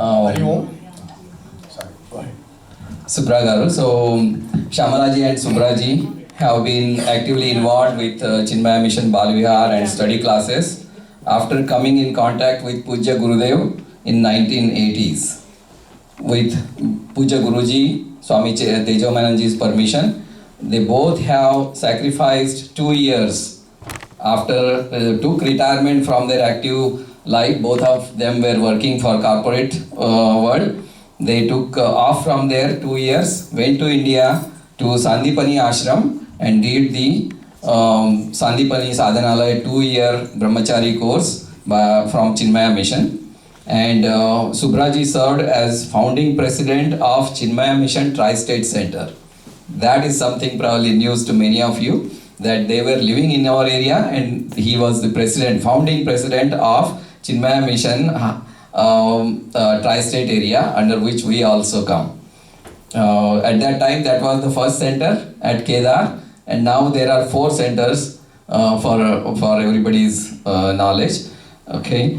Hari Om. Sorry, go ahead. Subra Garu. So, Shamalaji and Subraji have been actively involved with Chinmaya Mission Balvihar and study classes after coming in contact with Pujya Gurudev in 1980s. With Pujya Guruji, Swami Tejomananji's permission, they both have sacrificed 2 years after took retirement from their active life. Both of them were working for corporate world. They took off from there 2 years, went to India to Sandipani Ashram and did the Sandipani Sadhanalaya 2-year Brahmachari course from Chinmaya Mission. And Subraji served as founding president of Chinmaya Mission Tri-State Center. That is something probably news to many of you, that they were living in our area and he was the president, founding president of Chinmaya Mission Tri-State area, under which we also come. At that time, that was the first center at Kedar, and now there are 4 centers for everybody's knowledge. Okay,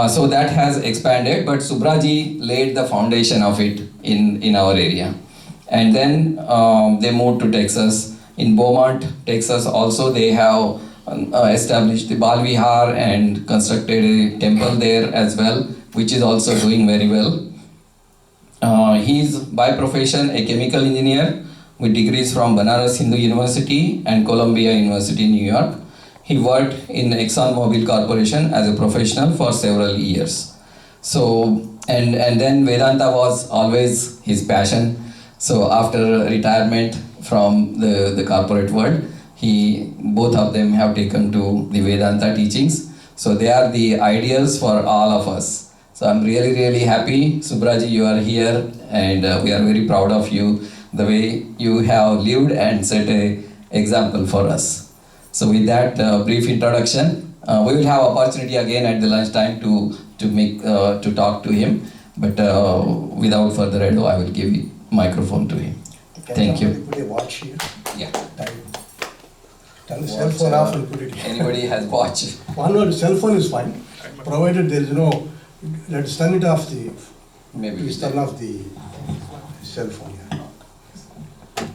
so that has expanded, but Subraji laid the foundation of it in our area. And then they moved to Texas. In Beaumont, Texas also they have established the Balvihar and constructed a temple there as well, which is also doing very well. He is by profession a chemical engineer with degrees from Banaras Hindu University and Columbia University, New York. He worked in ExxonMobil Corporation as a professional for several years. So, and then Vedanta was always his passion. So after retirement from the corporate world, both of them have taken to the Vedanta teachings. So they are the ideals for all of us. So I'm really, really happy, Subraji, you are here, and we are very proud of you, the way you have lived and set an example for us. So with that brief introduction, we will have opportunity again at the lunchtime to talk to him. But without further ado, I will give the microphone to him. Thank you. Put a watch here. Yeah. Turn the cell phone off and put it here. Anybody has watch? One word, cell phone is fine, provided there is no. Let's turn it off. Maybe. Please turn off the cell phone. Yeah.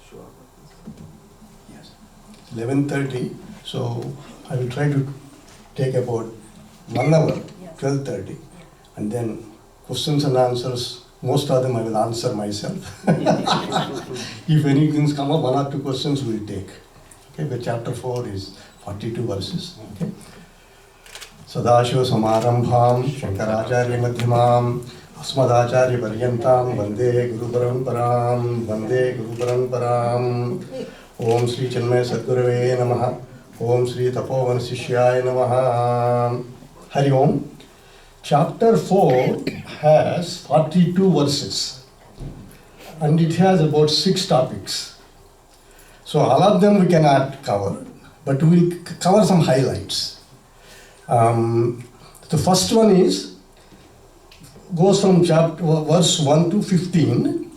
Sure. Yes. 11:30. So I will try to take about 1 hour, 12:30, and then questions and answers. Most of them I will answer myself. If any things come up, 1 or 2 questions we will take. Okay, but chapter 4 is 42 verses. Okay. Sadashiva Samarambham Shankaracharya Madhyamam Asmadacharya Paryantam Vande Guru Paramparam Om Sri Chinmaya Sadgurave Namaha Om Sri Tapovan Sishyaya Namaha. Hari Om. Chapter 4 has 42 verses and it has about 6 topics. So all of them we cannot cover, but we will cover some highlights. The first one goes from verse 1 to 15.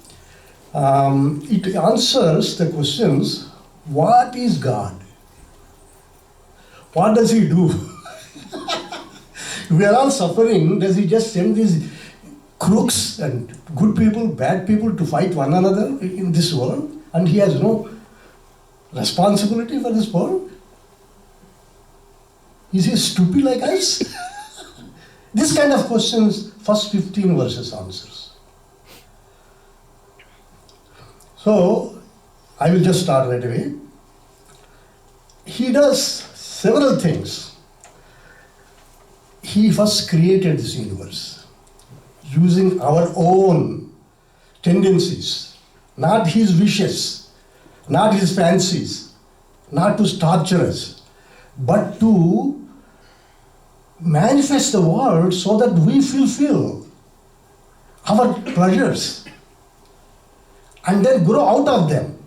It answers the questions, what is God? What does he do? We are all suffering. Does he just send these crooks and good people, bad people to fight one another in this world? And he has no responsibility for this world? Is he stupid like us? This kind of questions, first 15 verses answers. So, I will just start right away. He does several things. He first created this universe using our own tendencies, not his wishes, not his fancies, not to torture us, but to manifest the world so that we fulfill our pleasures and then grow out of them.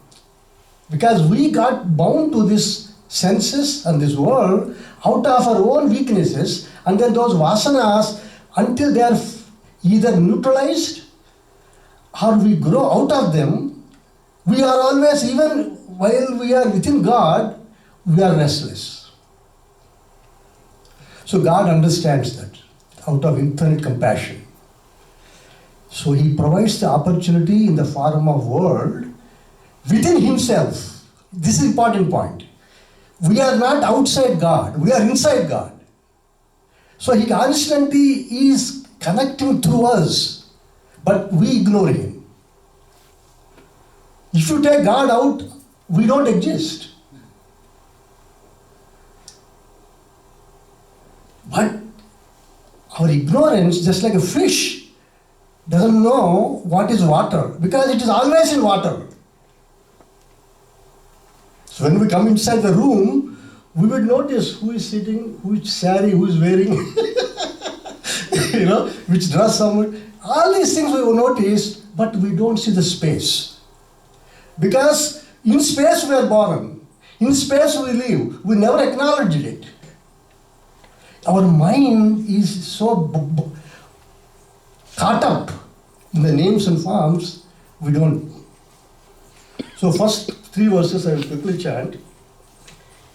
Because we got bound to this senses and this world out of our own weaknesses, and then those vasanas, until they are either neutralized or we grow out of them, we are always, even while we are within God, we are restless. So God understands that out of infinite compassion. So He provides the opportunity in the form of world within Himself. This is important point. We are not outside God, we are inside God. So He constantly is connecting through us, but we ignore Him. If you take God out, we don't exist. But our ignorance, just like a fish, doesn't know what is water because it is always in water. So when we come inside the room, we will notice who is sitting, which saree, who is wearing, which dress someone. All these things we will notice, but we don't see the space. Because in space we are born, in space we live, we never acknowledged it. Our mind is so caught up in the names and forms, we don't. So first 3 verses I will quickly chant.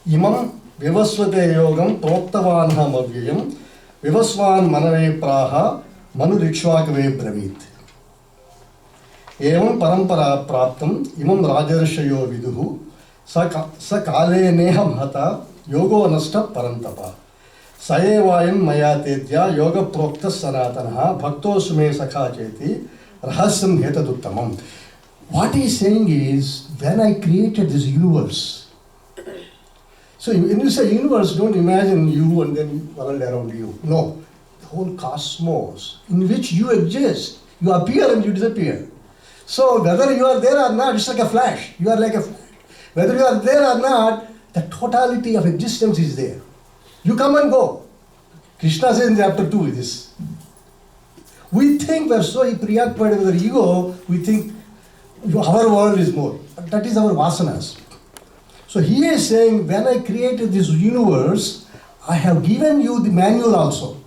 Imam vivasvate yogam proktavanham avyayam vivasvan manave praha manurikshvakave bravit. Evam parampara praptam imam rajarshayo viduhu sa kale neham hata yogo nasta parantapa. Saevayam maya tedya yoga prokta sanatanaha bhaktos me sakha cheti rahasyam hetaduttamam. What he is saying is, when I created this universe, so when you say universe, don't imagine you and then world around you. No, the whole cosmos in which you exist, you appear and you disappear. So whether you are there or not, it's like a flash. You are like a flash. Whether you are there or not, the totality of existence is there. You come and go. Krishna says in chapter 2 this. We think we are so preoccupied with our ego, we think our world is more. But that is our vasanas. So he is saying, when I created this universe, I have given you the manual also.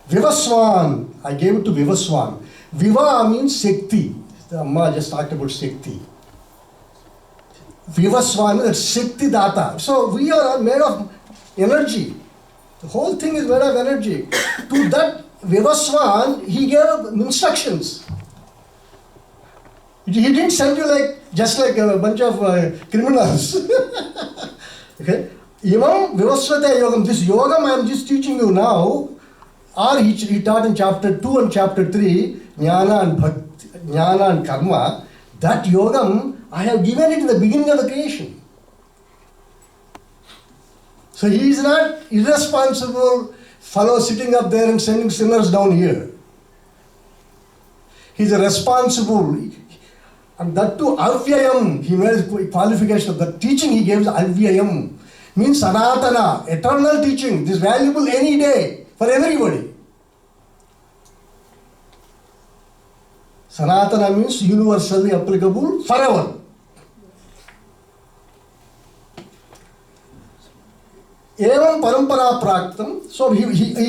Vivaswan, I gave it to Vivaswan. Viva means Shakti. The Amma just talked about Shakti. Vivaswan is Shakti Data. So we are made of energy. The whole thing is made of energy. To that Vivaswan, he gave instructions. He didn't send you just like a bunch of criminals. Okay? Imam Vivasvate Yogam, this Yogam I am just teaching you now, or he taught in chapter 2 and chapter 3, Jnana and Karma, that Yogam I have given it in the beginning of the creation. So he is not irresponsible fellow sitting up there and sending sinners down here. He is a responsible, and that too Avyayam, he made a qualification of the teaching he gave is Avyayam, means Sanatana, eternal teaching, this valuable any day for everybody. Sanatana means universally applicable forever. Evam parampara praktam, so he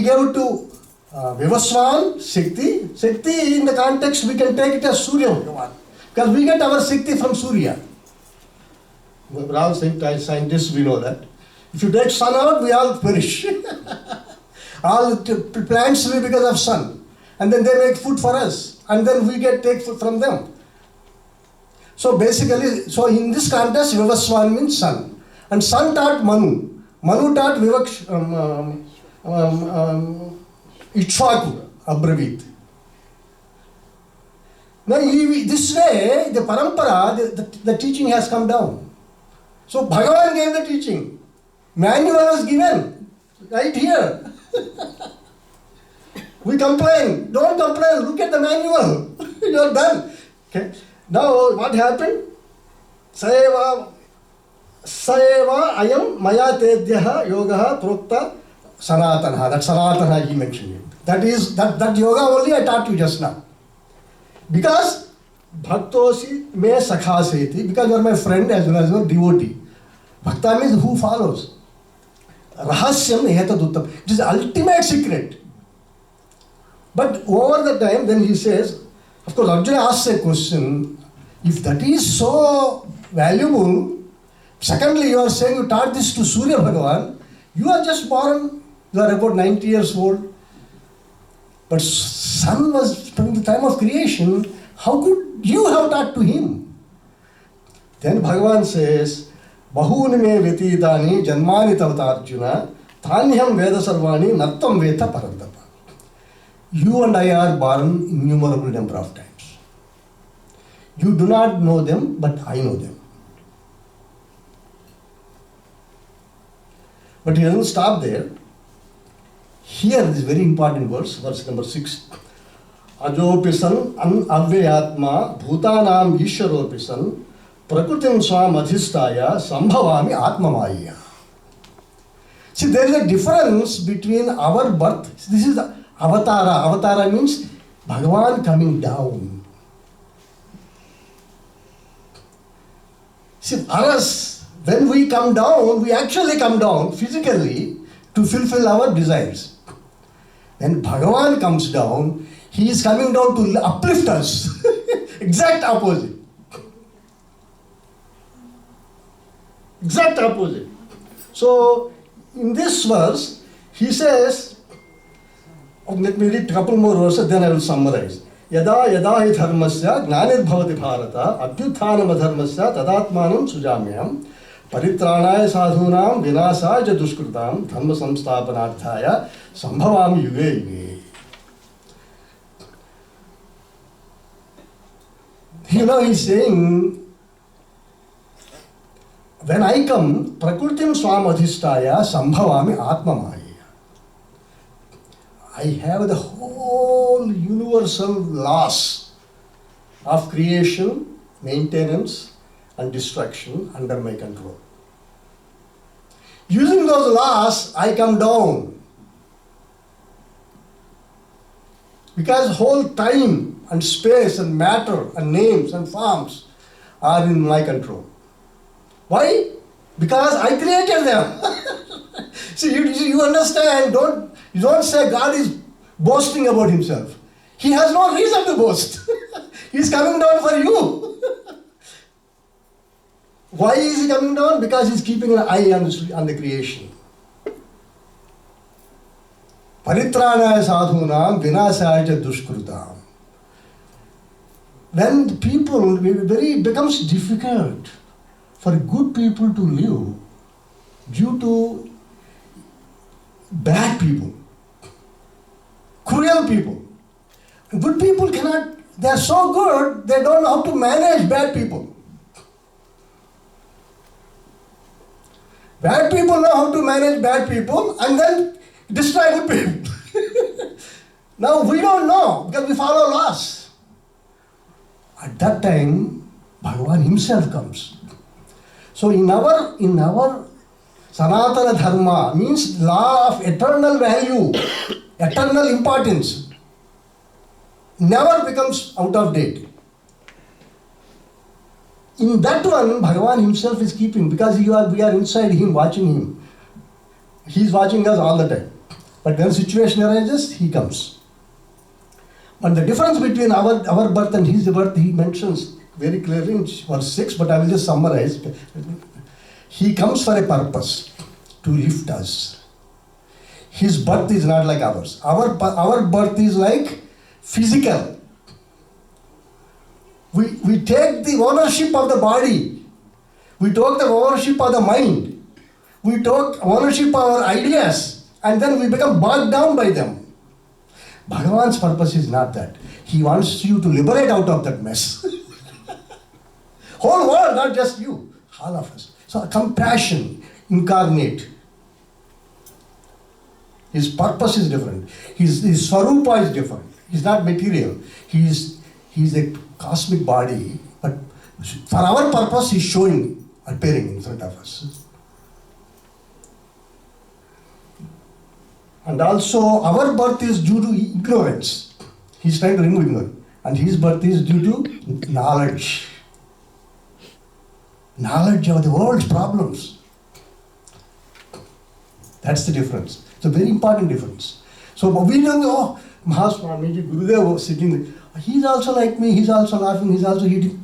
gave it to Vivaswan, Shakti. Shakti in the context we can take it as Surya Bhagavan. Because we get our Shakti from Surya. We're all scientists, we know that. If you take sun out, we all perish. All plants live because of sun. And then they make food for us. And then we take food from them. So basically, so in this context, Vivaswan means sun. And sun taught Manu. Manu taught Ikshvaku, Abravit. Now, this way, the parampara, the teaching has come down. So, Bhagavan gave the teaching. Manual was given, right here. We complain. Don't complain. Look at the manual. You are done. Okay. Now, what happened? Saeva ayam maya tedyaha yogaha prokta sanatana. That sanatana he mentioned it. That yoga only I taught you just now. Because bhaktosi me sakha seti, because you are my friend as well as your devotee. Bhakta means who follows. Rahasyam hetaduttam. It is the ultimate secret. But over the time, then he says, of course, Arjuna asks a question, if that is so valuable, Secondly, you are saying you taught this to Surya Bhagavan. You are just born, you are about 90 years old. But sun was from the time of creation. How could you have taught to him? Then Bhagavan says, Bahuni me vyatitani janmani tavata Arjuna Thanyam Veda Sarvani Nattam Veta Parantapa. You and I are born innumerable number of times. You do not know them, but I know them. But he doesn't stop there. Here, this very important verse number 6. Ajopisan an avyatma bhutanam ishwaropisan prakritim swam adhistaya sambhavami atmamaya. See, there is a difference between our birth. This is the avatara. Avatara means Bhagavan coming down. See, for us, when we come down, we actually come down physically to fulfill our desires. When Bhagavan comes down, he is coming down to uplift us. Exact opposite. Exact opposite. So, in this verse, he says, let me read a couple more verses, then I will summarize. Yada yada hi dharmasya gnanir bhavati bharata abhyuthanam adharmasya tadatmanam sujamyam paritranaya sadhunam vinasaya dushkrutam dhamma samsthapanarthaya sambhavami yuge yuge. You know, he's saying, when I come, prakritim swam adhistaya sambhavami atmamaya. I have the whole universal laws of creation, maintenance and destruction under my control. Using those laws, I come down. Because whole time and space and matter and names and forms are in my control. Why? Because I created them. See, you understand, you don't say God is boasting about himself. He has no reason to boast. He is coming down for you. Why is he coming down? Because he is keeping an eye on the creation. Paritranaya sadhunam vinasaya dushkrutam. When it becomes difficult for good people to live due to bad people, cruel people. Good people cannot, they are so good, they don't know how to manage bad people. Bad people know how to manage bad people and then destroy good people. Now we don't know because we follow laws. At that time, Bhagavan himself comes. So in our Sanatana Dharma means law of eternal value, eternal importance, never becomes out of date. In that one, Bhagavan himself is keeping, because we are inside him, watching him. He is watching us all the time. But when situation arises, he comes. But the difference between our birth and his birth, he mentions very clearly in verse 6, but I will just summarize. He comes for a purpose, to lift us. His birth is not like ours. Our birth is like physical. We take the ownership of the body. We take the ownership of the mind. We take ownership of our ideas, and then we become bogged down by them. Bhagavan's purpose is not that. He wants you to liberate out of that mess. Whole world, not just you, all of us. So compassion, incarnate. His purpose is different. His swarupa is different. He's not material. He's a cosmic body, but for our purpose, he's showing, appearing in front of us. And also, our birth is due to ignorance. He's trying to remove ignorance. And his birth is due to knowledge. Knowledge of the world's problems. That's the difference. It's a very important difference. So we don't know, Mahaswamiji, Gurudev was sitting there. He's also like me, he's also laughing, he's also eating.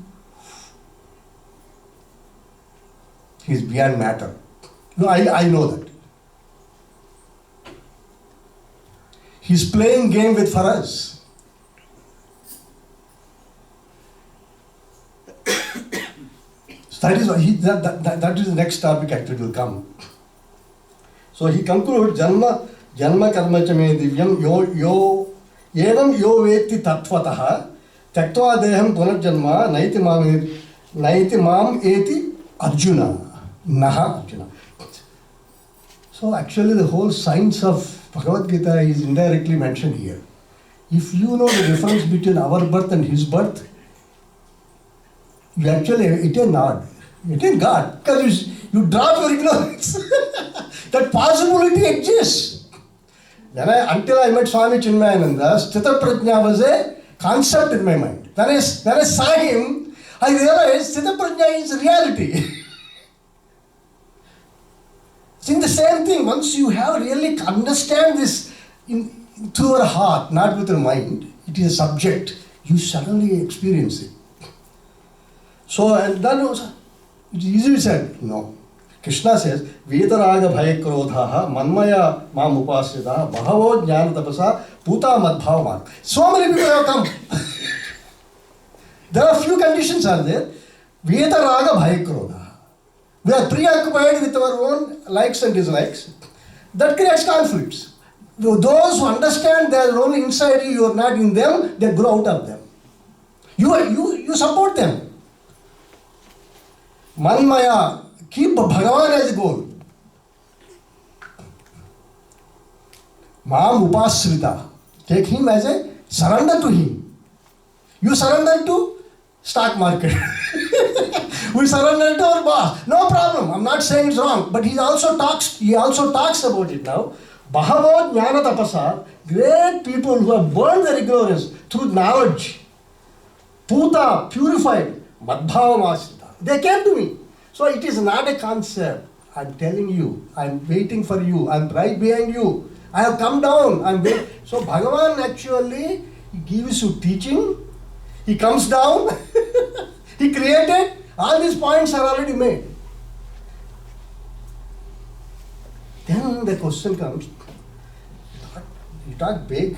He's beyond matter. No, I know that. He's playing game with for us. So that is the next topic actually will come. So he concludes, Janma karma cha me divyam yo evam yo veti tattvataha tyaktva deham punarjanma naiti mam eti Arjuna. Naha Arjuna. So actually the whole science of Bhagavad Gita is indirectly mentioned here. If you know the difference between our birth and his birth, you actually attain God. You attain God because you drop your ignorance. That possibility exists. Until I met Swami Chinmayananda, Sthita Prajna was a concept in my mind. When I saw him, I realized Sthita Prajna is reality. It's the same thing. Once you have really understand this through your heart, not with your mind, it is a subject, you suddenly experience it. So, and then also, it is easily said, no. Krishna says, Vedaraga bhaya krodhaha manmaya mam upasritaha bhagavo jnana tapasa puta madbhavaman. So many people have come. There are few conditions are there. Vedaraga bhaya krodhaha. We are preoccupied with our own likes and dislikes. That creates conflicts. Those who understand they are only inside you, you are not in them, they grow out of them. You support them. Manmaya, keep Bhagavan as a goal. Mam upasrita, take him as a surrender to him. You surrender to stock market. We surrender to our boss. No problem. I'm not saying it's wrong, but he also talks about it now. Bhagavad Jnana Tapasa, great people who have burned their ignorance through knowledge. Puta, purified. Madbhavam asrita. They came to me. So it is not a concept. I'm telling you. I'm waiting for you. I'm right behind you. I have come down. So Bhagavan actually, he gives you teaching. He comes down. He created. All these points are already made. Then the question comes, you talk big,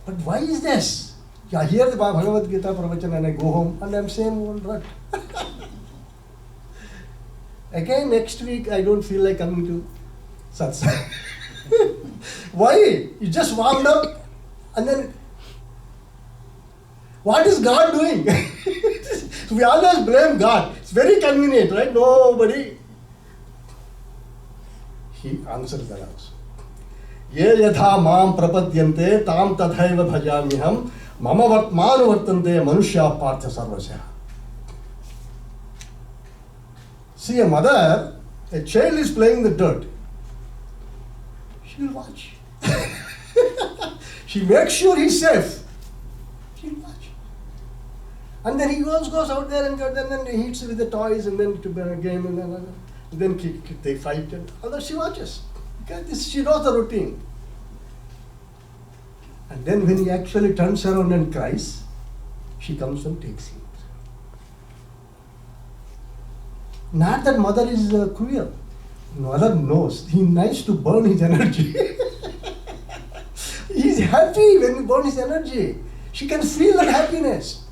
but why is this? I hear the Bhagavad Gita pravachan and I go home and I'm saying old rut. Again next week I don't feel like coming to satsang. Why? You just warmed up and then what is God doing? We always blame God. It's very convenient, right? Nobody. He answers that also. Ye yatha mam prapadyante tam tathaiva bhajamiham mama vartmanu vartante manushya partha sarvasya. See a mother, a child is playing in the dirt. She will watch. She makes sure he's safe. She will watch. And then he goes out there and then he hits with the toys and then to play a game and then they fight and although she watches. Because she knows the routine. And then when he actually turns around and cries, she comes and takes him. Not that mother is cruel. Mother knows. He needs to burn his energy. He's happy when he burns his energy. She can feel that happiness.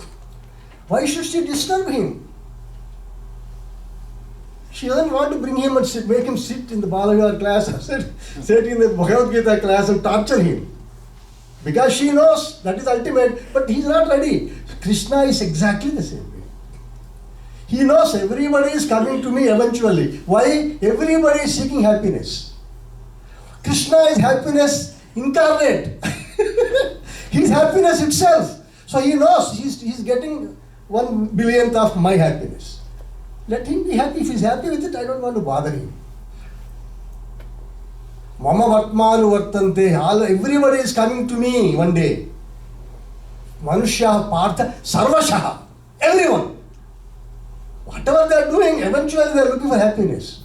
Why should she disturb him? She doesn't want to bring him and make him sit in the Balagar class or sit in the Bhagavad Gita class and torture him. Because she knows that is ultimate, but he's not ready. Krishna is exactly the same way. He knows everybody is coming to me eventually. Why? Everybody is seeking happiness. Krishna is happiness incarnate. He's happiness itself. So he knows he's getting 1/1000th of my happiness. Let him be happy. If he's happy with it, I don't want to bother him. Mama Vatmanu Vartante. Everybody is coming to me one day. Manushya Partha Sarvashaha. Everyone. Whatever they are doing, eventually they are looking for happiness.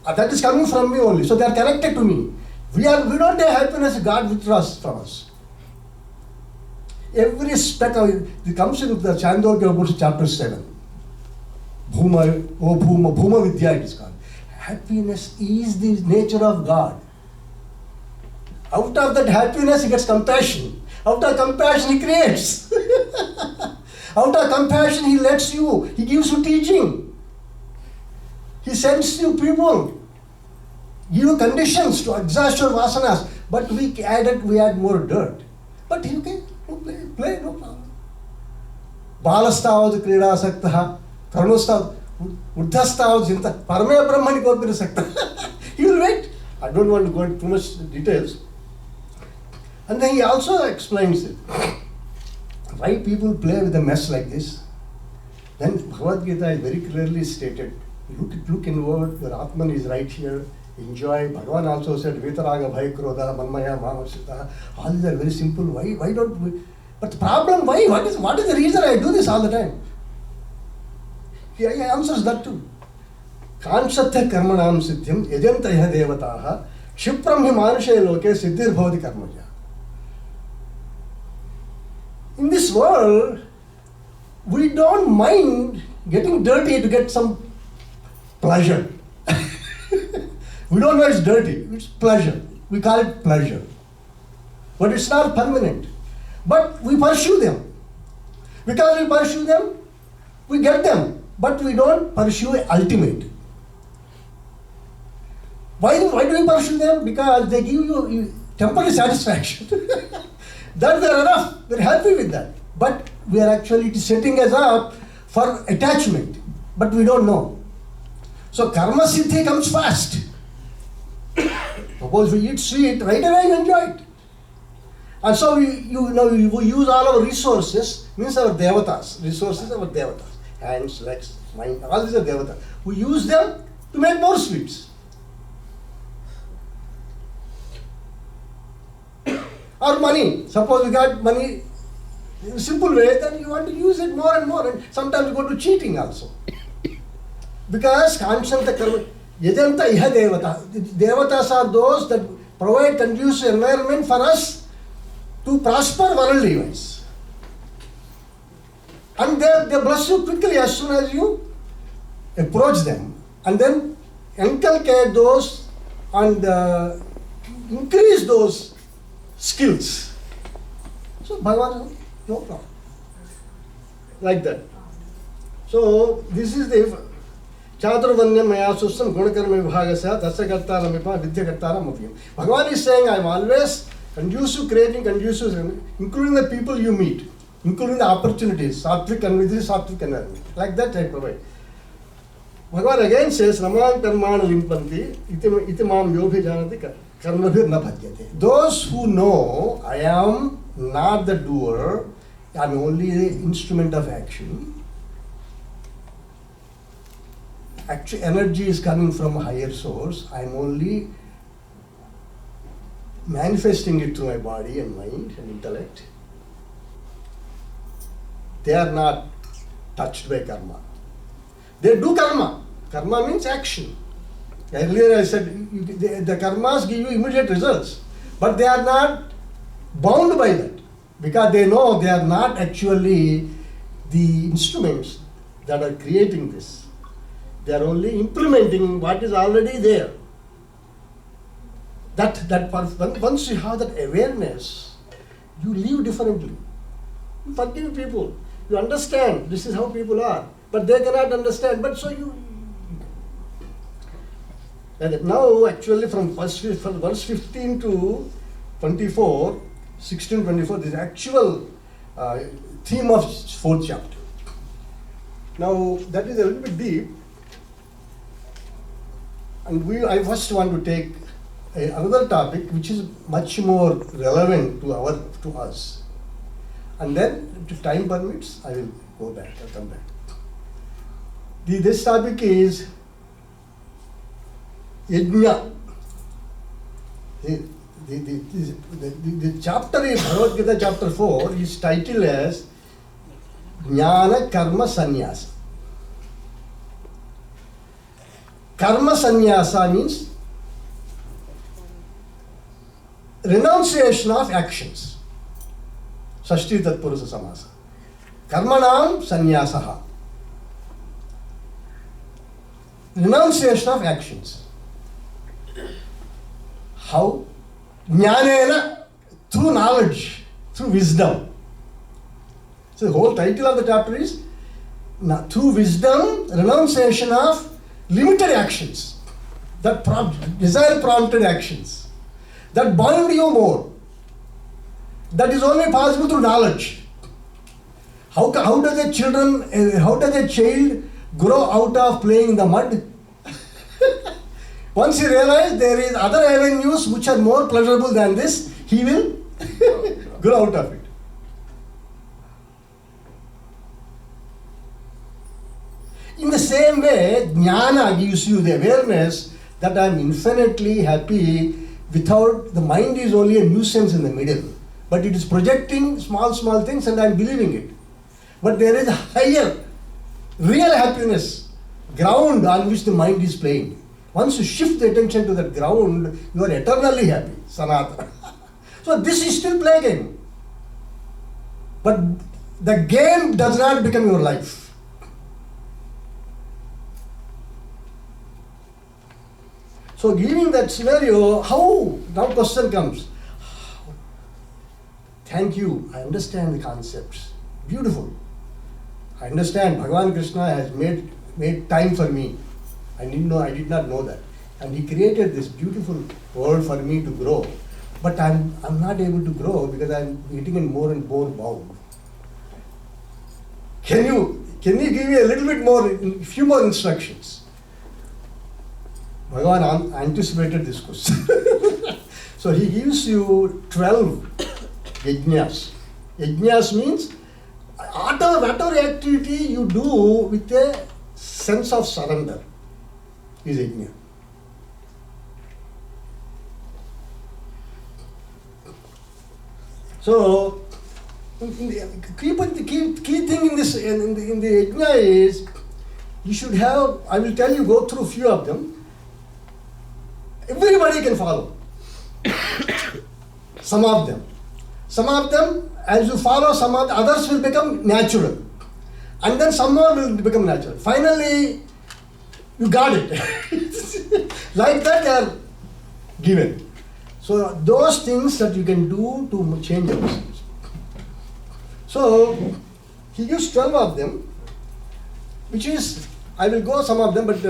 That is coming from me only. So they are connected to me. We don't have happiness, God withdraws from us. Every speck of it comes in the Chandogya Upanishad chapter 7. Bhuma Vidya it is called. Happiness is the nature of God. Out of that happiness he gets compassion. Out of compassion he creates. Out of compassion he lets you, he gives you teaching. He sends you people. Give you conditions to exhaust your vasanas. But we add more dirt. But you can play, no problem. Balastavad krida saktaha, karunastavad, uddhastavad jinta, parame brahmani kopira saktaha. He will wait. I don't want to go into too much details. And then he also explains it. Why people play with a mess like this? Then Bhagavad Gita is very clearly stated. Look inward, your Atman is right here. Enjoy. Bhagavan also said, Vitaraga Bhai Krodha, Manmaya, Mahamashita. All these are very simple. Why don't we? But the problem, why? What is the reason I do this all the time? He answers that too. Kanshatya karmanam siddhyam yajantaya devataha kshipram hi manushe loke siddhir bhavati karmaja. In this world, we don't mind getting dirty to get some pleasure. We don't know it's dirty, it's pleasure. We call it pleasure. But it's not permanent. But we pursue them. Because we pursue them, we get them. But we don't pursue ultimate. Why do we pursue them? Because they give you temporary satisfaction. That they're enough. We're happy with that. But we are actually setting us up for attachment. But we don't know. So karma siddhi comes fast. Suppose we eat sweet, right away you enjoy it. And so we use all our resources, means our devatas. Resources are our devatas. Hands, legs, mind, all these are devatas. We use them to make more sweets. Or money. Suppose we got money in a simple way, then you want to use it more and more. And sometimes you go to cheating also. Because Kanshanta Karma, Yajanta Iha Devata. The Devatas are those that provide conducive environment for us to prosper worldly wise. And they bless you quickly as soon as you approach them. And then inculcate those and increase those skills. So Bhagavan, no problem. Like that. So this is the Chaturvanyam Mayasusam Gunakarma Vibhagasya Dasakartara Mipa Vidyakartara Mapyam. Bhagavan is saying, I am always conducive, creating conducive, including the people you meet, including the opportunities, sattvic and vidhi, sattvic environment. Like that I provide. Bhagavan again says, Namam Karmana Limpanti, Itimam Yobhi Janati Karmabhir na bhadyate. Those who know I am not the doer, I am only the instrument of action. Actually, energy is coming from a higher source. I am only manifesting it through my body and mind and intellect. They are not touched by karma. They do karma. Karma means action. Earlier I said the karmas give you immediate results, but they are not bound by that because they know they are not actually the instruments that are creating this. They are only implementing what is already there. Once you have that awareness, you live differently. You forgive people. You understand this is how people are, but they cannot understand. But so you. And now, actually, from verse 15 to 24, 16, 24, this actual theme of 4th chapter. Now, that is a little bit deep. And I first want to take another topic which is much more relevant to us. And then, if time permits, I will go back. I'll come back. This topic is Yajna. The chapter in Bhagavad Gita, chapter 4, is titled as Jnana Karma Sannyasa. Karma Sannyasa means renunciation of actions. Sashti Tatpurusa Samasa. Karmanam Sannyasaha. renunciation of actions. How? Jnanena, through knowledge, through wisdom. So the whole title of the chapter is through wisdom, renunciation of limited actions, that desire prompted actions, that bind you more. That is only possible through knowledge. How does a child grow out of playing in the mud? Once he realizes there is other avenues which are more pleasurable than this, he will grow out of it. In the same way, jnana gives you the awareness that I am infinitely happy without, the mind is only a nuisance in the middle. But it is projecting small things and I am believing it. But there is a higher, real happiness, ground on which the mind is playing. Once you shift the attention to that ground, you are eternally happy, sanatana. So this is still play game. But the game does not become your life. So giving that scenario, how? Now question comes. Thank you, I understand the concepts. Beautiful. I understand Bhagavan Krishna has made time for me. I did not know that. And he created this beautiful world for me to grow. But I'm not able to grow because I'm getting in more and more bound. Can you give me a little bit more, a few more instructions? Bhagavan anticipated this question. So he gives you 12 yajnas. Yajnas means whatever activity you do with a sense of surrender is yajna. So, key thing in the yajna is you should have. I will tell you, go through few of them. Everybody can follow. Some of them, as you follow, some of the others will become natural. And then some more will become natural. Finally, you got it. Like that they are given. So those things that you can do to change ourselves. So he gives 12 of them, which is, I will go some of them, but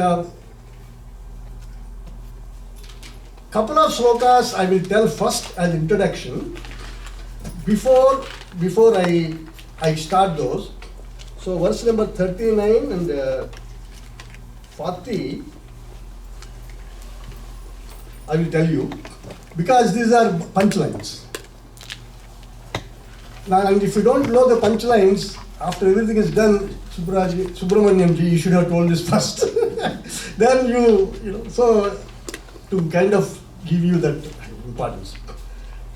couple of slokas I will tell first as introduction before I start those. So verse number 39 and 40 I will tell you, because these are punchlines. Now, and if you don't know the punchlines, after everything is done, Subramanyam ji, you should have told this first. Then you know, so to kind of give you that importance.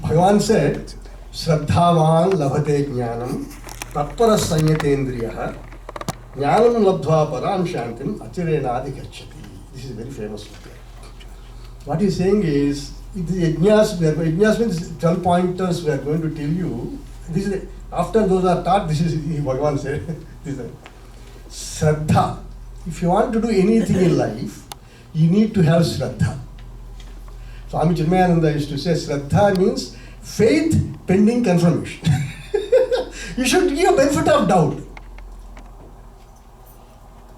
Bhagavan said, Shraddhavan labhate jnanam tatpara sanyatendriyaha jnanam labdhva param shantim achirenadi gacchati. This is a very famous book. What he is saying is, yajnas means 12 pointers we are going to tell you. This is, after those are taught, this is Bhagavan said. This is Shraddha. If you want to do anything in life, you need to have Shraddha. Swami Chinmayananda used to say, Shraddha means faith pending confirmation. You should give a benefit of doubt.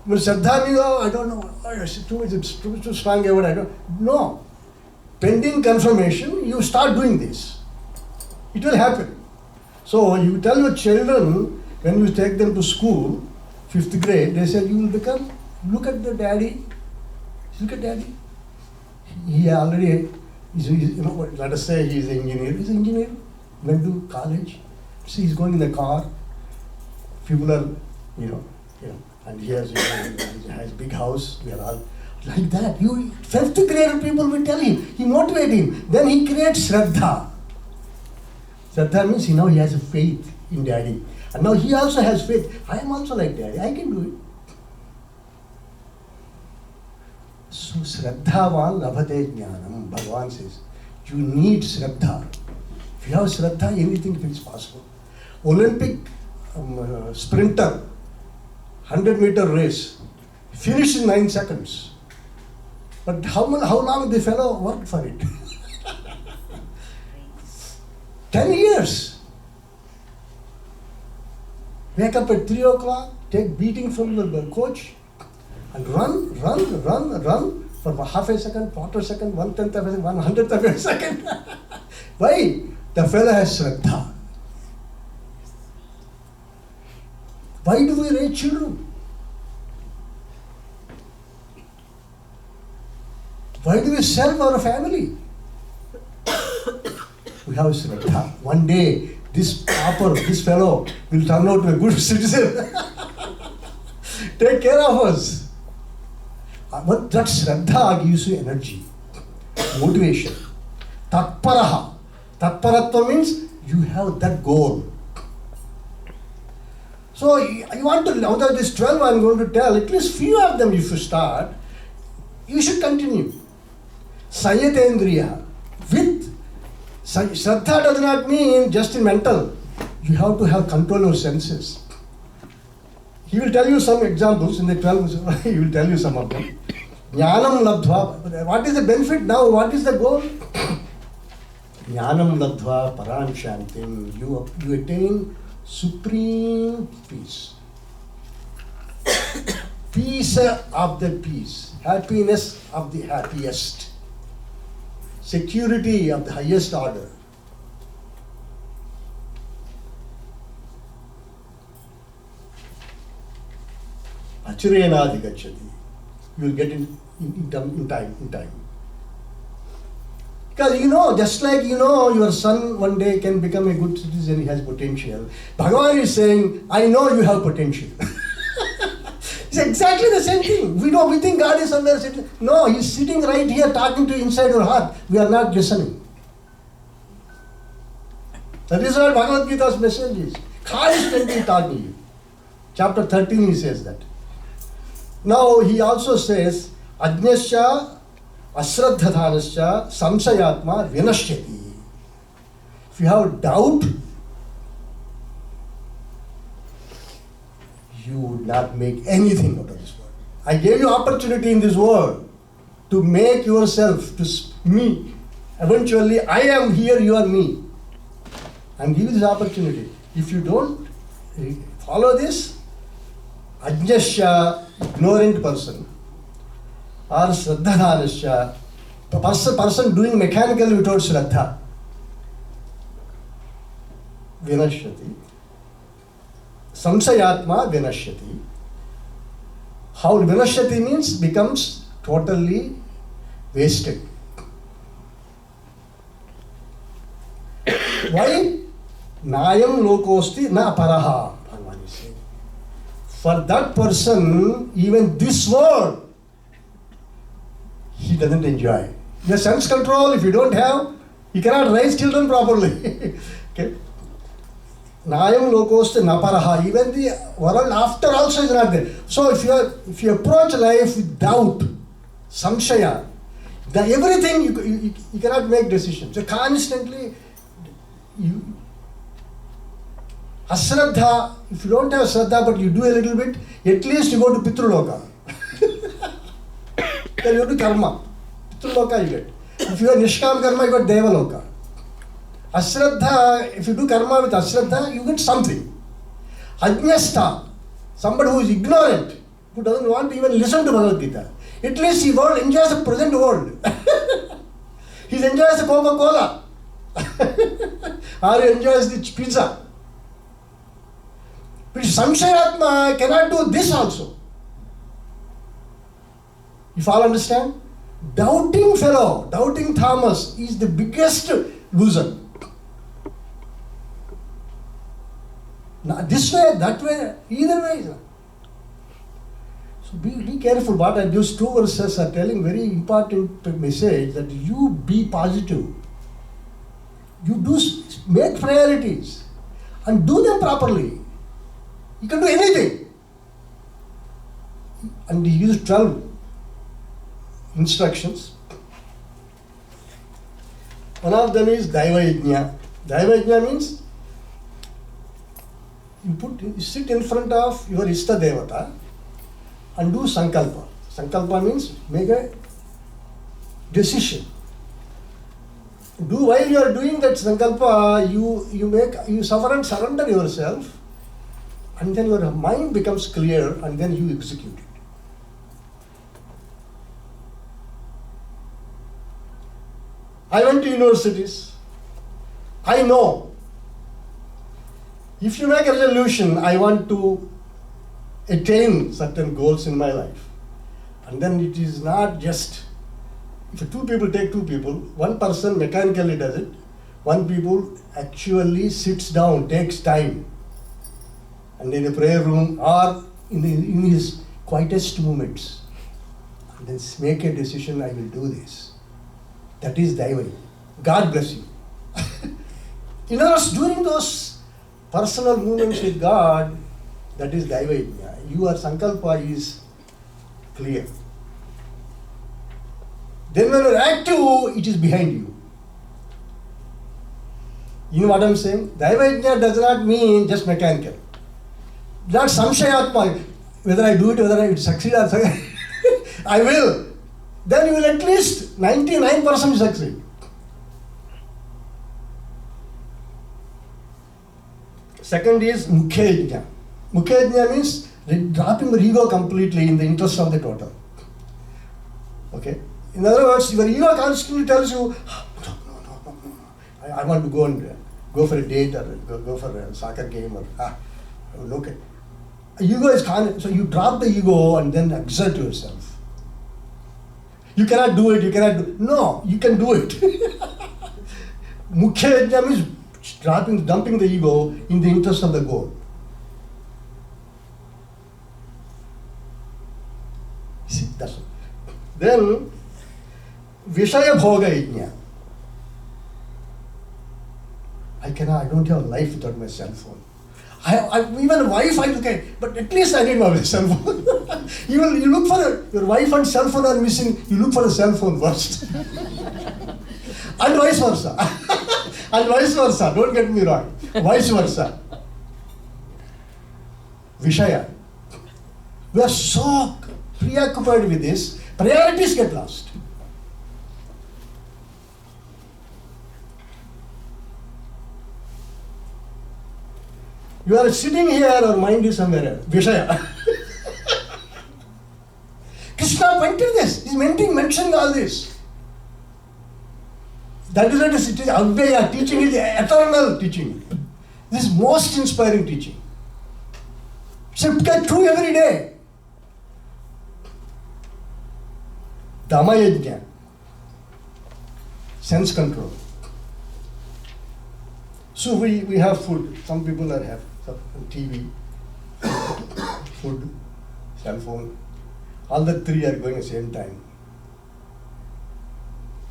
But Shraddha means, I don't know, it's too strong a word, I don't know. No. Pending confirmation, you start doing this. It will happen. So you tell your children, when you take them to school, 5th grade, they say, you will become, look at the daddy. Look at daddy. He already, let us say he is an engineer. He's an engineer, went to college. See, he's going in the car. People are, and he has a big house. We are all like that. 5th grade people will tell him. He motivate him. Then he creates Shraddha. Shraddha means now he has a faith in daddy. And now he also has faith. I am also like daddy. I can do it. So Shraddhavan labhate jnanam, Bhagavan says. You need Shraddha. If you have Shraddha, anything is possible. Olympic sprinter, 100-meter race, finished in 9 seconds. But how long the fellow worked for it? 10 years. Wake up at 3 o'clock, take beating from the coach, and run for half a second, quarter second, 1/10 of a second, 1/100th of a second. Why? The fellow has Shraddha. Why do we raise children? Why do we serve our family? We have Shraddha. One day, this fellow will turn out to be a good citizen. Take care of us. But that Shraddha gives you energy, motivation. Tatparaha. Tatparatva means you have that goal. So you want to, out of these 12 I'm going to tell, at least few of them if you start, you should continue. Sanyatendriya. With Shraddha does not mean just in mental. You have to have control of senses. He will tell you some examples in the 12, he will tell you some of them. Jnanam labdhva. What is the benefit now? What is the goal? Jnanam labdhva param shantim. You attain supreme peace. Peace of the peace. Happiness of the happiest. Security of the highest order. Achurena adhigacchati. You will get in time. Because just like your son one day can become a good citizen, he has potential. Bhagavan is saying, I know you have potential. It's exactly the same thing. We think God is somewhere sitting. No, He's sitting right here talking to you inside your heart. We are not listening. That is what Bhagavth Gita's message is. Constantly talking to you. Chapter 13 he says that. Now he also says, Ajnasya asraddhadhanasya samsayatma vinashyati. If you have doubt, you would not make anything out of this world. I gave you opportunity in this world to make yourself, to me. Eventually, I am here, you are me. I'm giving this opportunity. If you don't follow this, Ajnasya, ignorant person, or Shraddhanasya, person doing mechanically without Shraddha, Vinashyati. Samsayatma Vinashyati. How Vinashyati means becomes totally wasted. Why? Nayam lokosti na paraha. Bhagavan is saying. For that person, even this world, he doesn't enjoy. The sense control, if you don't have, he cannot raise children properly. Okay? Nayam lokosti na paraha. Even the world after also is not there. So if you approach life with doubt, samshaya, everything you cannot make decisions. So constantly Asraddha, if you don't have Shraddha but you do a little bit, at least you go to Pitruloka. Then you do karma. Pitruloka you get. If you are Nishkam karma, you got Devaloka. Asraddha, if you do karma with Asraddha, you get something. Ajnasta, somebody who is ignorant, who doesn't want to even listen to Bhagavad Gita. At least he enjoys the present world. He enjoys the Coca-Cola. Or he enjoys the pizza. But Samshayatma cannot do this also. You all understand? Doubting fellow, doubting Thomas is the biggest loser. Now, this way, that way, either way. So be careful. What these two verses are telling very important message that you be positive. You do make priorities and do them properly. You can do anything. And he used 12 instructions. One of them is Daiva Yajna. Daiva Yajna means you sit in front of your Ishta Devata and do Sankalpa. Sankalpa means make a decision. While you are doing that sankalpa, you suffer and surrender yourself, and then your mind becomes clear, and then you execute it. I went to universities. I know if you make a resolution, I want to attain certain goals in my life, and then it is not just, if two people take two people, one person mechanically does it, one people actually sits down, takes time, and in a prayer room or in his quietest moments, and then make a decision, I will do this. That is Daiva. God bless you. In other words, during those personal moments with God, that is Daiva. Your sankalpa is clear. Then when you are active, it is behind you. You know what I am saying? Daiva does not mean just mechanical. Not samshayatma, whether I do it, whether I succeed or succeed, I will. Then you will at least 99% succeed. Second is mukhya yajna. Mukhya yajna means dropping your ego completely in the interest of the total. Okay? In other words, your ego constantly tells you, I want to go for a date or go for a soccer game or okay. Ego is so you drop the ego and then exert yourself. You cannot do it, no, you can do it. Mukhya yajna means dumping the ego in the interest of the goal. See, that's it. Then Vishaya Bhoga Yajna. I don't have a life without my cell phone. Even wife I look at, but at least I need my cell phone. You look for your wife and cell phone are missing, you look for a cell phone first. And vice versa. And vice versa, don't get me wrong. Vice versa. Vishaya. We are so preoccupied with this, priorities get lost. You are sitting here, our mind is somewhere else. Vishaya. Krishna went to this. He's mentioning all this. That is what it is. Avya teaching is eternal teaching. This is most inspiring teaching. So get true every day. Dhamma yajna. Sense control. So we have food. Some people have TV, food, cell phone. All the three are going at the same time.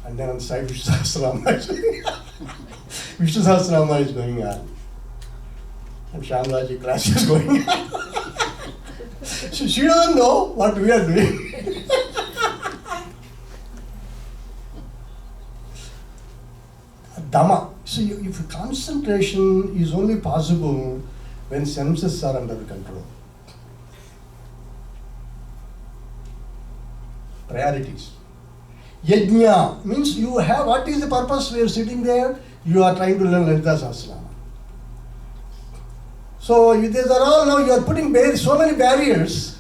And then on the side, Vishnu Sahasrama is going on. And Shamlaji class is going on. So she doesn't know what we are doing. Dhamma. So if concentration is only possible when senses are under control. Priorities. Yajna means you have, what is the purpose we are sitting there? You are trying to learn Lalitha Sahasra. So these are all now you are putting so many barriers,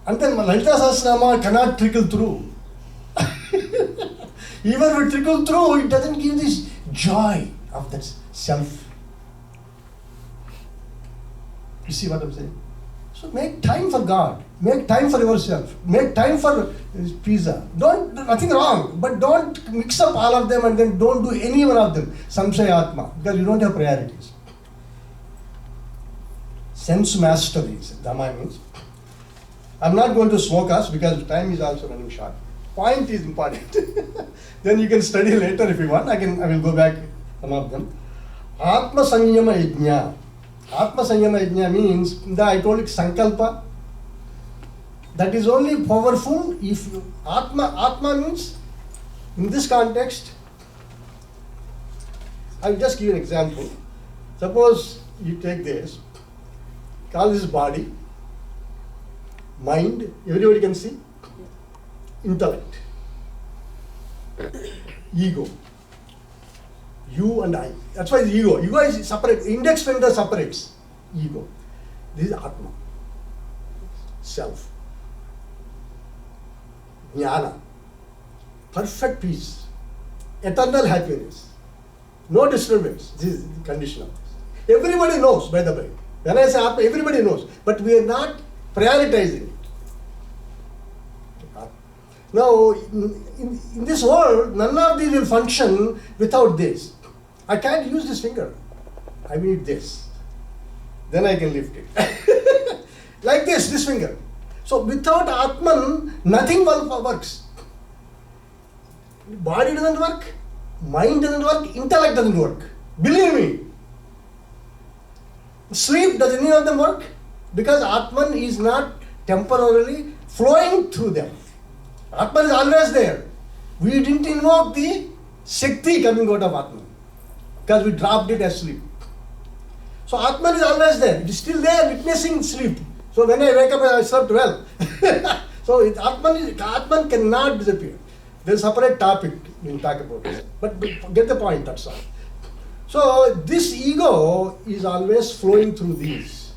and then Lalitha Sahasrama cannot trickle through. Even if it trickles through, it doesn't give this joy of that self. You see what I'm saying? So make time for God. Make time for yourself. Make time for pizza. Nothing wrong, but don't mix up all of them and then don't do any one of them. Samshayatma, because you don't have priorities. Sense mastery, Dhamma means. I'm not going to smoke us because time is also running short. Point is important. Then you can study later if you want. I will go back some of them. Atma Sanyama Yajna. Atma Sanyama Yajna means, I told you Sankalpa. That is only powerful if you, Atma means, in this context, I will just give you an example. Suppose you take this, call this body, mind, everybody can see, intellect. Ego. You and I. That's why the ego. Ego is separate. Index finger separates. Ego. This is Atma. Self. Jnana. Perfect peace. Eternal happiness. No disturbance. This is the condition of this. Everybody knows, by the way. When I say Atma, everybody knows. But we are not prioritizing it. Now, in this world, none of these will function without this. I can't use this finger. I need this. Then I can lift it. Like this finger. So without Atman, nothing works. Body doesn't work, mind doesn't work, intellect doesn't work. Believe me. Sleep, does any of them work? Because Atman is not temporarily flowing through them. Atman is always there. We didn't invoke the Shakti coming out of Atman because we dropped it as sleep. So Atman is always there. It is still there witnessing sleep. So when I wake up, I slept well. So Atman cannot disappear. There's a separate topic we'll talk about it. But get the point, that's all. So this ego is always flowing through these.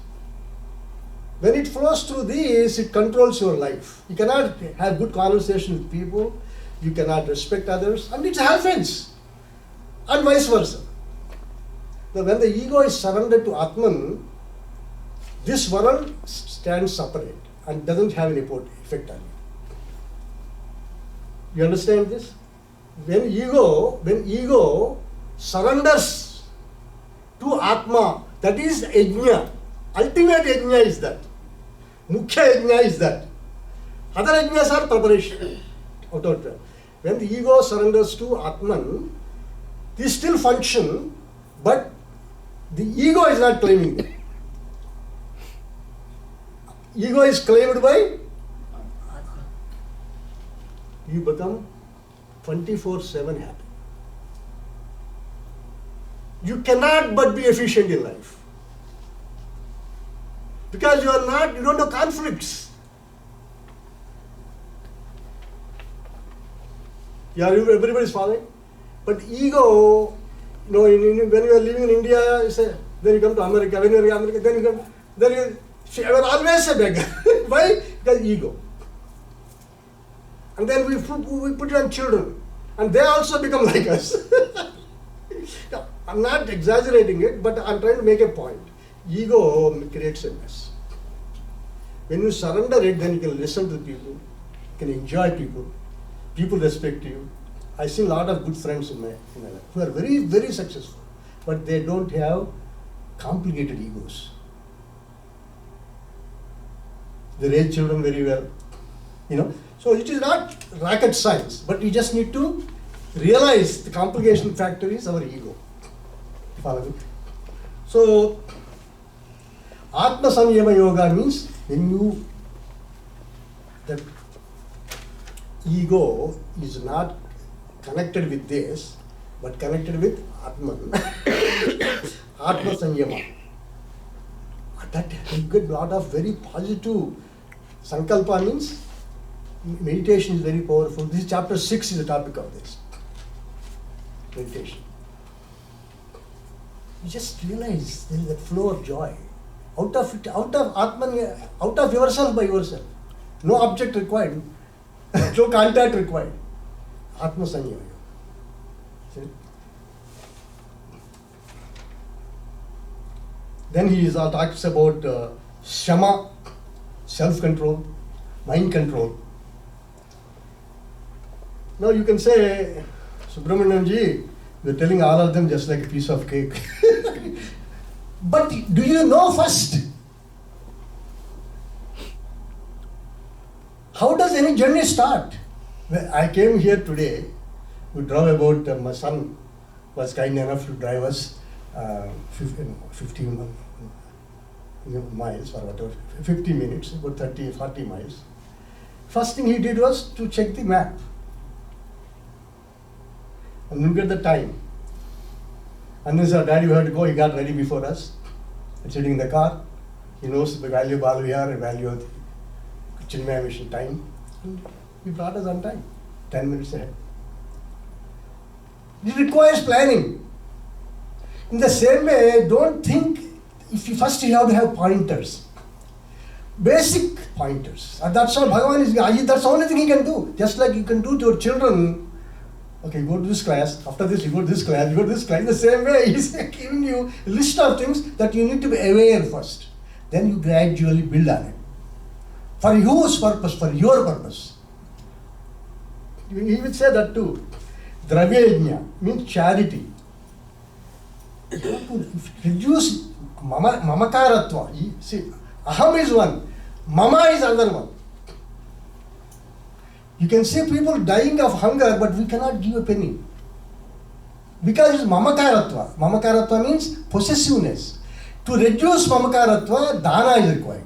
When it flows through these, it controls your life. You cannot have good conversation with people, you cannot respect others, and it's happens. And vice versa. Now when the ego is surrendered to Atman, this world stands separate and doesn't have any effect on you. You understand this? When ego surrenders to Atma, that is yajna. Ultimate yajna is that. Mukhya yajna is that. Other yajnas are preparation. When the ego surrenders to Atman, they still function, but the ego is not claiming them. Ego is claimed by you become 24/7 happy. You cannot but be efficient in life. Because you don't have conflicts. Everybody is following. But ego, when you are living in India, then you come to America, when you are in America, then you are always a beggar. Why? Because ego. And then we put it on children, and they also become like us. I'm not exaggerating it, but I'm trying to make a point. Ego creates a mess. When you surrender it, then you can listen to people, you can enjoy people, people respect you. I've seen a lot of good friends in my life who are very, very successful, but they don't have complicated egos. They raise children very well, So it is not rocket science, but you just need to realize the complication factor is our ego. Follow me? So, Atma Samyama Yoga means when that ego is not connected with this, but connected with Atman. Atma Samyama. That you get a lot of very positive sankalpa means meditation is very powerful. This chapter 6 is the topic of this. Meditation. You just realize there is a flow of joy. Out of Atman, out of yourself by yourself. No object required. No contact required. Atma Sanyaya. Then he talks about Shama, self-control, mind control. Now you can say, Subramanian ji, you're telling all of them just like a piece of cake. But do you know first? How does any journey start? When I came here today, we drove about, my son was kind enough to drive us 15 miles or whatever, 50 minutes, about 30, 40 miles. First thing he did was to check the map and look at the time. And then said, Daddy, we have to go. He got ready before us. And sitting in the car. He knows the value of Balviyar and value of the Chinmaya mission time. And he brought us on time, 10 minutes ahead. It requires planning. In the same way, don't think, if you first you have to have pointers. Basic pointers. And that's all Bhagavan is, that's the only thing he can do. Just like you can do to your children, okay, you go to this class, after this you go to this class, you go to this class. In the same way, he's giving you a list of things that you need to be aware first. Then you gradually build on it. For whose purpose? For your purpose. He would say that too. Dravya means charity. You have to reduce mamakaratva. See, aham is one, mama is another one. You can see people dying of hunger, but we cannot give a penny. Because it's mamakaratva. Mamakaratva means possessiveness. To reduce mamakaratva, dana is required.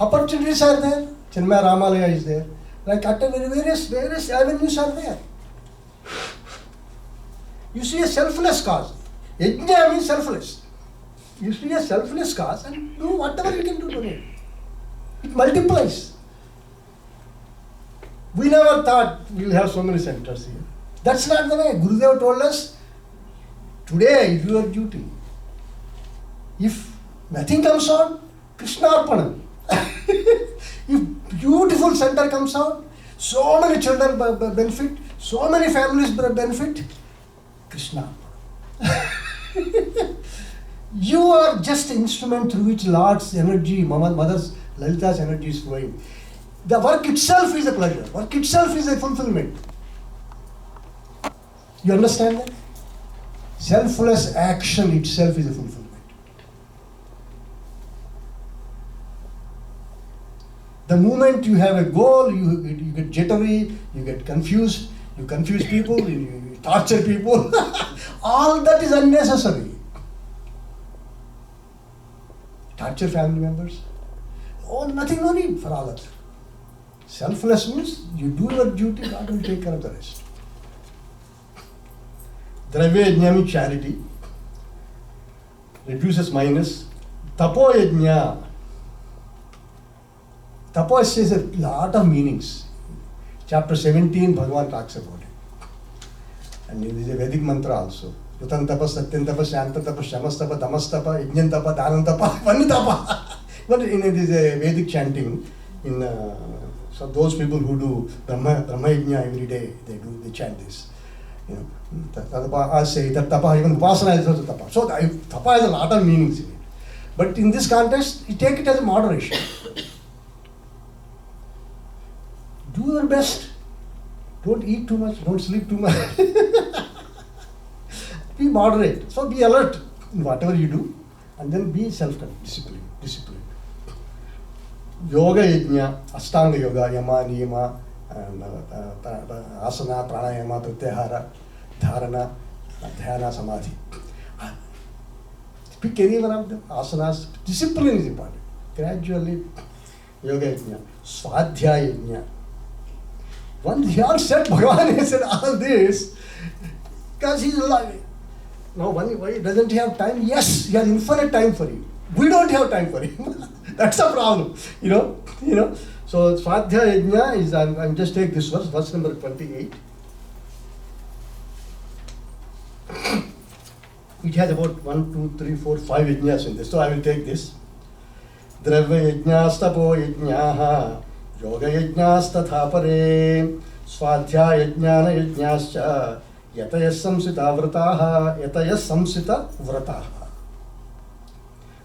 Opportunities are there. Chinmaya Ramalaya is there. Like at various avenues are there. You see a selfless cause. Yajna means selfless. You see a selfless cause and do whatever you can do to it. It multiplies. We never thought we'll have so many centers here. That's not the way. Gurudev told us, today is your duty. If nothing comes out, Krishna Arpanam. If beautiful center comes out, so many children benefit, so many families benefit, Krishna. You are just an instrument through which Lord's energy, Mother's, Lalita's energy is flowing. The work itself is a pleasure. Work itself is a fulfillment. You understand that? Selfless action itself is a fulfillment. The moment you have a goal, you get jittery, you get confused, you confuse people, you torture people. All that is unnecessary. Torture family members. Oh, nothing, no need for all that. Selfless means you do your duty, God will take care of the rest. Dravya yajna means charity. Reduces minus. Tapo yajna. Tapas has a lot of meanings. Chapter 17, Bhagavan talks about it. And it is a Vedic mantra also. Utan tapa, satyan tapa, shanta tapa, shamas tapa, damas tapa, yajnan tapa, dhanam tapa, vani tapa. But it is a Vedic chanting. So those people who do Brahma Yajna every day, they chant this. You know, I say that tapa, even Upasana is also tapa. So tapa has a lot of meanings in it. But in this context, you take it as a moderation. Do your best. Don't eat too much. Don't sleep too much. Be moderate. So be alert in whatever you do, and then be self-disciplined. Yoga yajna, Ashtanga yoga, yama, niyama, asana, pranayama, pratyahara, dharana, dhyana, samadhi. Pick any one of them. Asanas. Discipline is important. Gradually, yoga yajna, swadhyaya yajna. Once he all said, Bhagavan has said all this, because he's alive. Now, why doesn't he have time? Yes, he has infinite time for you. We don't have time for him. That's a problem. You know. So Swadhyaya Yajna is, I'm just take this verse number 28. It has about 1, 2, 3, 4, 5 yajnas in this. So I will take this. Dravya yajnastapo yajnaha yoga yajnastatha pare swadhyaya yajnana yajnascha yatayas samsita vrataha yatayas samsita vrataha.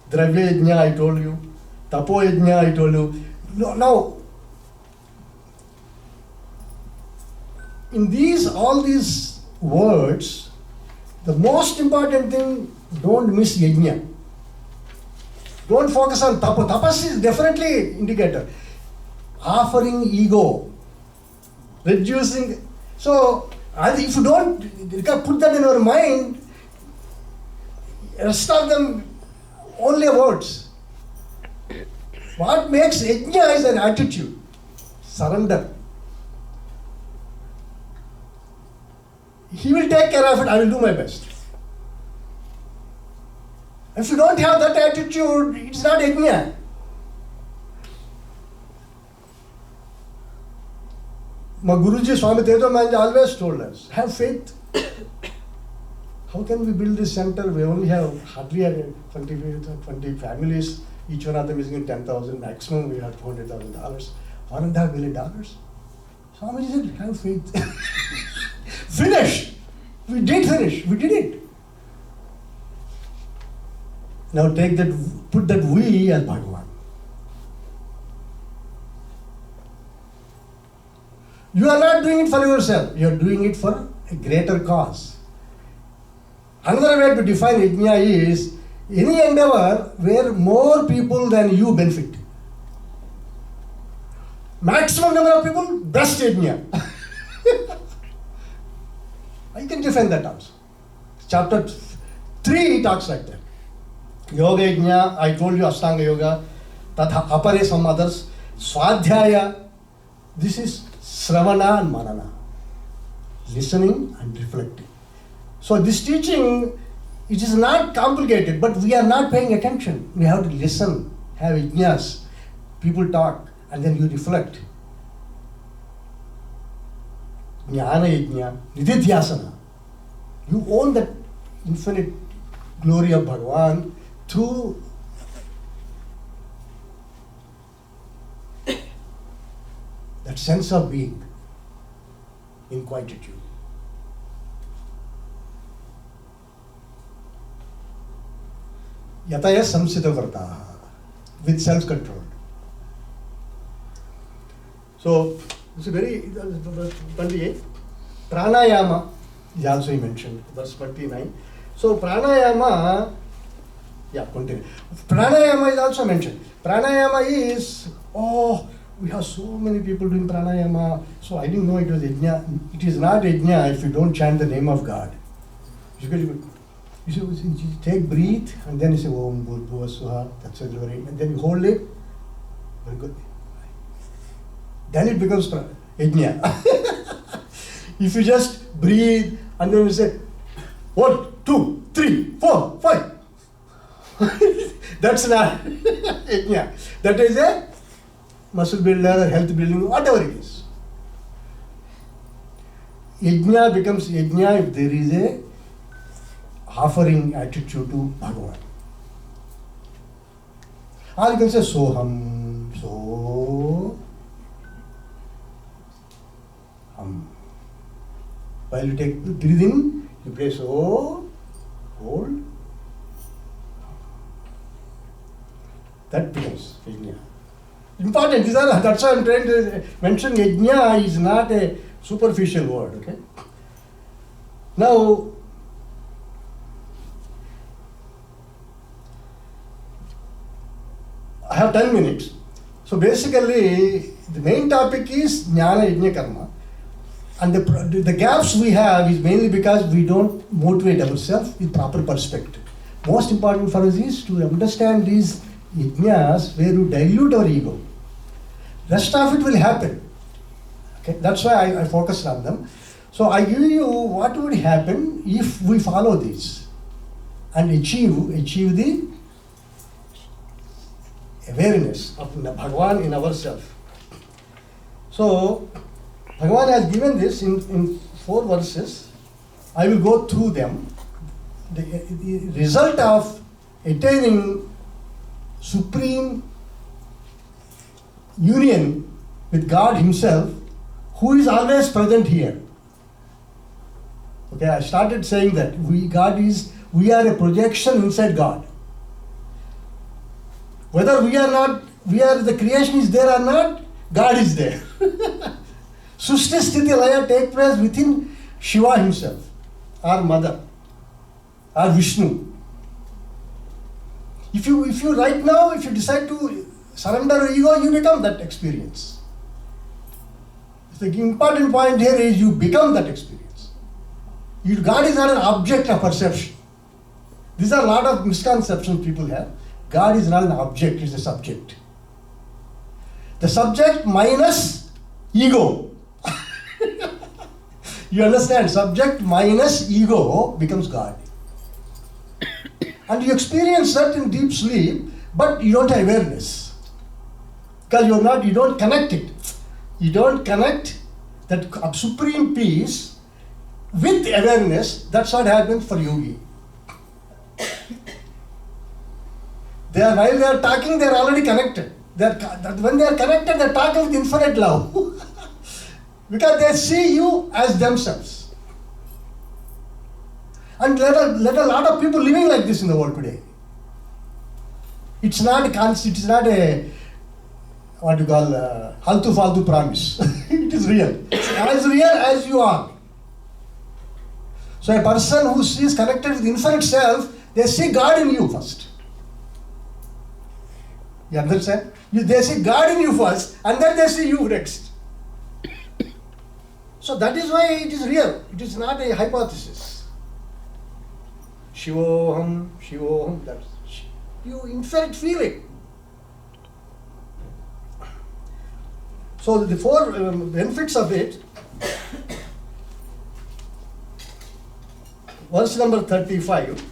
Dravya yajna I told you, tapo yajna I told you. Now, in all these words, the most important thing, don't miss yajna. Don't focus on tapa. Tapas is definitely indicator. Offering ego, reducing. So, if you don't put that in your mind, rest of them only words. What makes yajna is an attitude, surrender. He will take care of it, I will do my best. If you don't have that attitude, it's not yajna. My Guruji Swami Tejo Manji always told us, have faith. How can we build this center? We only have hardly 20 families. Each one of them is getting 10,000. Maximum we have $200,000. $1.5 million. Swamiji said, have faith. Finish. We did finish. We did it. Now take that, put that we as Bhagavan. You are not doing it for yourself. You are doing it for a greater cause. Another way to define yajna is any endeavor where more people than you benefit. Maximum number of people, best yajna. I can define that also. Chapter 3 talks like that. Yoga yajna, I told you Ashtanga yoga, tatha apare some others, swadhyaya, this is Sravana and Manana, listening and reflecting. So this teaching, it is not complicated, but we are not paying attention. We have to listen, have yajnas, people talk, and then you reflect. Jnana yajna, nididhyasana. You own that infinite glory of Bhagavan through that sense of being in quietude. Yataya samsita vrataha, with self-control. So, this is very, 28. Pranayama is also mentioned, verse 29. So, pranayama, continue. Pranayama is also mentioned. Pranayama is, we have so many people doing pranayama, so I didn't know it was yajna. It is not yajna if you don't chant the name of God. You take breathe and then you say Om Bhurbhuva Swaha, that's it, and then you hold it. Very good. Then it becomes yajna. If you just breathe and then you say 1, 2, 3, 4, 5. That's not yajna. That is a muscle builder, health building, whatever it is. Yajna becomes yajna if there is a offering attitude to Bhagavan. Or you can say Soham, so hum. While you take breathe in, you play so, hold. That becomes yajna. Important. That's why I'm trying to mention yajna is not a superficial word. Okay. Now, I have 10 minutes. So basically, the main topic is jnana yajna karma. And the gaps we have is mainly because we don't motivate ourselves with proper perspective. Most important for us is to understand these yajnas where you dilute our ego. Rest of it will happen. Okay? That's why I focused on them. So I give you what would happen if we follow these and achieve the awareness of Bhagavan in ourselves. So Bhagavan has given this in 4 verses. I will go through them. The result of attaining supreme union with God Himself, who is always present here. Okay, I started saying that we are a projection inside God. Whether the creation is there or not, God is there. Sushti Sthiti Laya take place within Shiva himself, our mother, our Vishnu. If you right now, if you decide to surrender your ego, you become that experience. The important point here is you become that experience. God is not an object of perception. These are a lot of misconceptions people have. God is not an object, He is a subject. The subject minus ego. You understand? Subject minus ego becomes God. And you experience that in deep sleep, but you don't have awareness. Because you don't connect it. You don't connect that supreme peace with awareness, that's what happens for yogi. While they are talking, they are already connected. When they are connected, they are talking with infinite love. Because they see you as themselves. And let a lot of people living like this in the world today. It's not a what you call haltu faltu promise. It is real. It's as real as you are. So a person who is connected with infinite self, they see God in you first. You understand? They see God in you first, and then they see you next. So that is why it is real. It is not a hypothesis. Shivoham, Shivoham, that's you in fact feel it. So the four benefits of it. Verse number 35.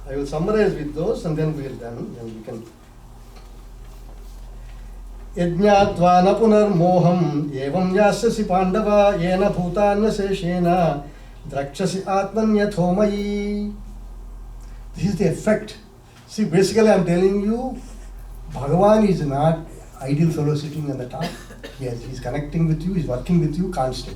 I will summarize with those and then we are done. Then we can. Yajñātvā na punarmoham evam yāsyasi pandava yena bhūtānya seshena drakshasi atmanyatho mayi. This is the effect. See, basically I am telling you, Bhagavan is not ideal fellow sitting on the top. Yes, he is connecting with you, he is working with you constantly.